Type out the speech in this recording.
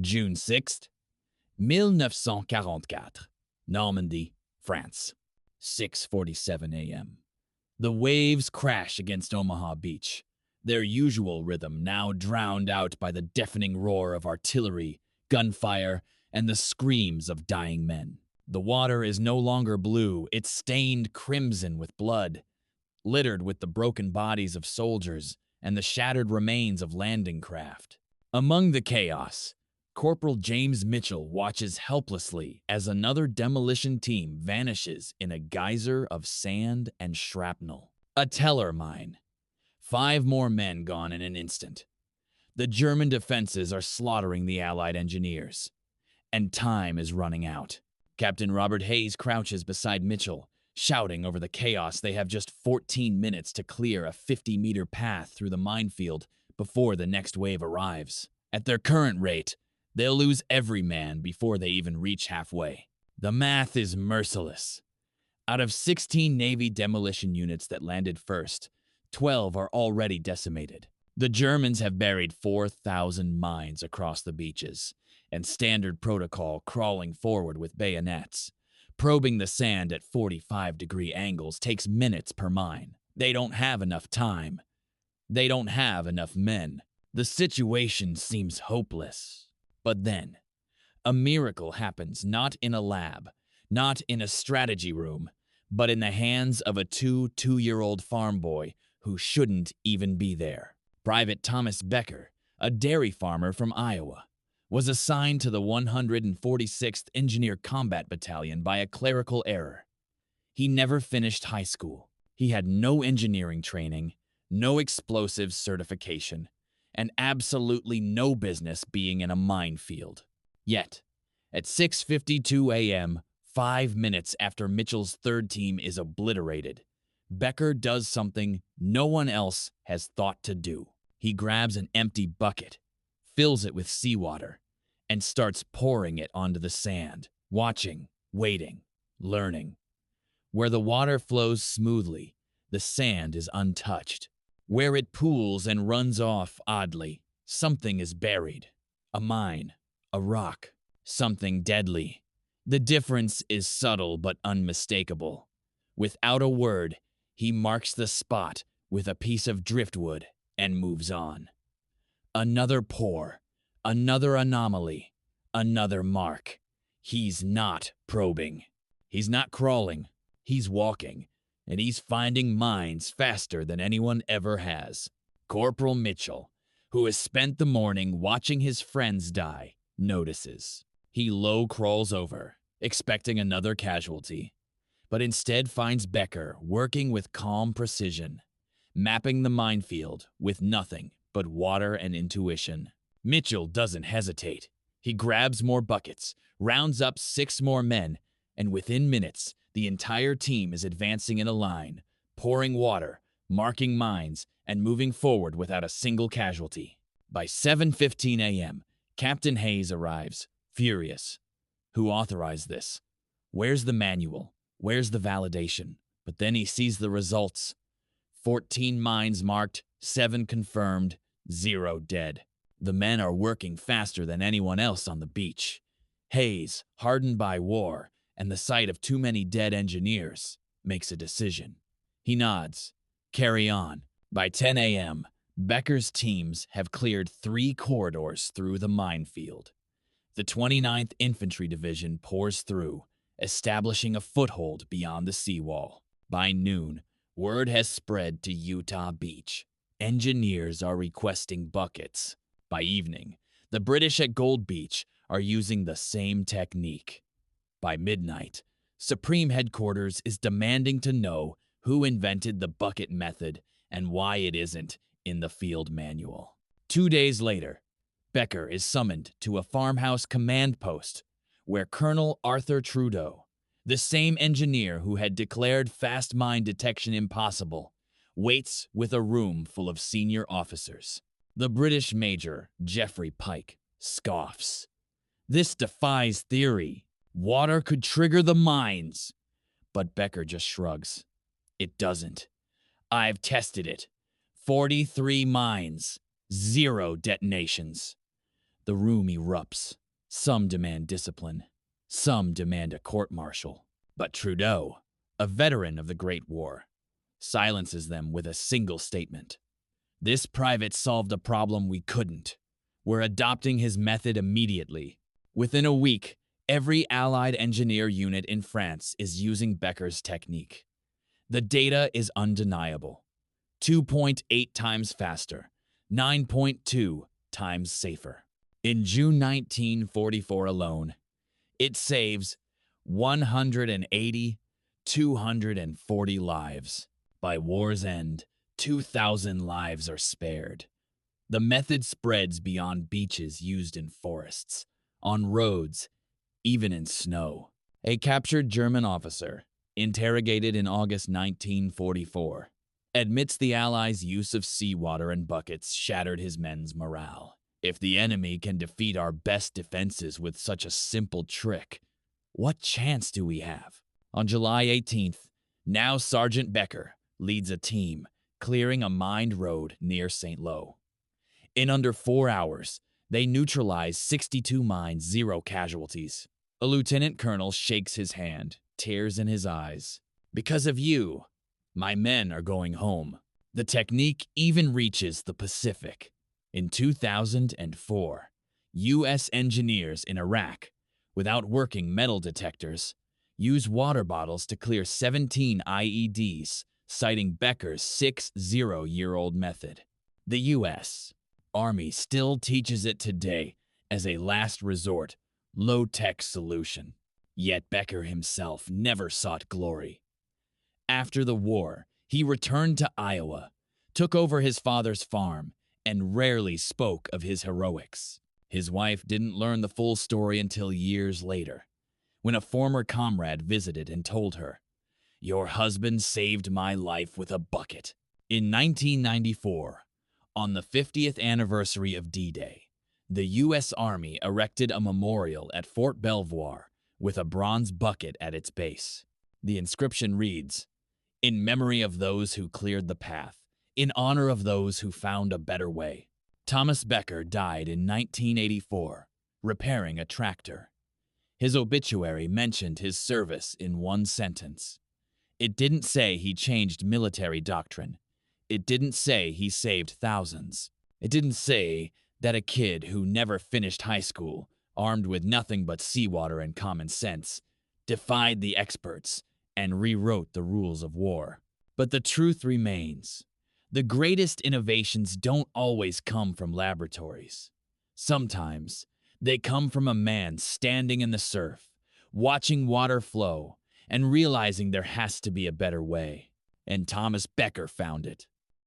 June 6th, 1944, Normandy, France. 6:47 a.m. The waves crash against Omaha Beach, their usual rhythm now drowned out by the deafening roar of artillery, gunfire, and the screams of dying men. The water is no longer blue, it's stained crimson with blood, littered with the broken bodies of soldiers and the shattered remains of landing craft. Among the chaos, Corporal James Mitchell watches helplessly as another demolition team vanishes in a geyser of sand and shrapnel. A teller mine. 5 more men gone in an instant. The German defenses are slaughtering the Allied engineers, and time is running out. Captain Robert Hayes crouches beside Mitchell, shouting over the chaos they have just 14 minutes to clear a 50-meter path through the minefield before the next wave arrives. At their current rate, they'll lose every man before they even reach halfway. The math is merciless. Out of 16 Navy demolition units that landed first, 12 are already decimated. The Germans have buried 4,000 mines across the beaches, and standard protocol crawling forward with bayonets. Probing the sand at 45-degree angles takes minutes per mine. They don't have enough time. They don't have enough men. The situation seems hopeless. But then, a miracle happens not in a lab, not in a strategy room, but in the hands of a two-year-old farm boy who shouldn't even be there. Private Thomas Becker, a dairy farmer from Iowa, was assigned to the 146th Engineer Combat Battalion by a clerical error. He never finished high school. He had no engineering training, no explosives certification, and absolutely no business being in a minefield. Yet, at 6:52 a.m., 5 minutes after Mitchell's third team is obliterated, Becker does something no one else has thought to do. He grabs an empty bucket, fills it with seawater, and starts pouring it onto the sand, watching, waiting, learning. Where the water flows smoothly, the sand is untouched. Where it pools and runs off oddly, something is buried. A mine, a rock, something deadly. The difference is subtle but unmistakable. Without a word, he marks the spot with a piece of driftwood and moves on. Another pour, another anomaly, another mark. He's not probing. He's not crawling. He's walking, and he's finding mines faster than anyone ever has. Corporal Mitchell, who has spent the morning watching his friends die, notices. He low crawls over, expecting another casualty, but instead finds Becker working with calm precision, mapping the minefield with nothing but water and intuition. Mitchell doesn't hesitate. He grabs more buckets, rounds up 6 more men, and within minutes, the entire team is advancing in a line, pouring water, marking mines, and moving forward without a single casualty. By 7:15 a.m., Captain Hayes arrives, furious. Who authorized this? Where's the manual? Where's the validation? But then he sees the results. 14 mines marked, 7 confirmed, 0 dead. The men are working faster than anyone else on the beach. Hayes, hardened by war and the sight of too many dead engineers, makes a decision. He nods. Carry on. By 10 a.m., Becker's teams have cleared 3 corridors through the minefield. The 29th Infantry Division pours through, establishing a foothold beyond the seawall. By noon, word has spread to Utah Beach. Engineers are requesting buckets. By evening, the British at Gold Beach are using the same technique. By midnight, Supreme Headquarters is demanding to know who invented the bucket method and why it isn't in the field manual. 2 days later, Becker is summoned to a farmhouse command post where Colonel Arthur Trudeau, the same engineer who had declared fast mine detection impossible, waits with a room full of senior officers. The British Major, Geoffrey Pike, scoffs. This defies theory. Water could trigger the mines. But Becker just shrugs. It doesn't. I've tested it. 43 mines, 0 detonations. The room erupts. Some demand discipline. Some demand a court-martial. But Trudeau, a veteran of the Great War, silences them with a single statement. This private solved a problem we couldn't. We're adopting his method immediately. Within a week, every Allied engineer unit in France is using Becker's technique. The data is undeniable. 2.8 times faster, 9.2 times safer. In June 1944 alone, it saves 180, 240 lives. By war's end, 2,000 lives are spared. The method spreads beyond beaches used in forests, on roads, even in snow. A captured German officer, interrogated in August 1944, admits the Allies' use of seawater and buckets shattered his men's morale. If the enemy can defeat our best defenses with such a simple trick, what chance do we have? On July 18th, now Sergeant Becker leads a team clearing a mined road near St. Lo. In under 4 hours, they neutralize 62 mines, 0 casualties. A lieutenant colonel shakes his hand, tears in his eyes. Because of you, my men are going home. The technique even reaches the Pacific. In 2004, U.S. engineers in Iraq, without working metal detectors, use water bottles to clear 17 IEDs, citing Becker's 60-year-old method. The U.S. Army still teaches it today as a last resort, low-tech solution. Yet Becker himself never sought glory. After the war, he returned to Iowa, took over his father's farm, and rarely spoke of his heroics. His wife didn't learn the full story until years later, when a former comrade visited and told her, "Your husband saved my life with a bucket." In 1994, on the 50th anniversary of D-Day, the U.S. Army erected a memorial at Fort Belvoir with a bronze bucket at its base. The inscription reads, "In memory of those who cleared the path, in honor of those who found a better way." Thomas Becker died in 1984, repairing a tractor. His obituary mentioned his service in one sentence. It didn't say he changed military doctrine. It didn't say he saved thousands. It didn't say that a kid who never finished high school, armed with nothing but seawater and common sense, defied the experts and rewrote the rules of war. But the truth remains. The greatest innovations don't always come from laboratories. Sometimes they come from a man standing in the surf, watching water flow, and realizing there has to be a better way. And Thomas Becker found it.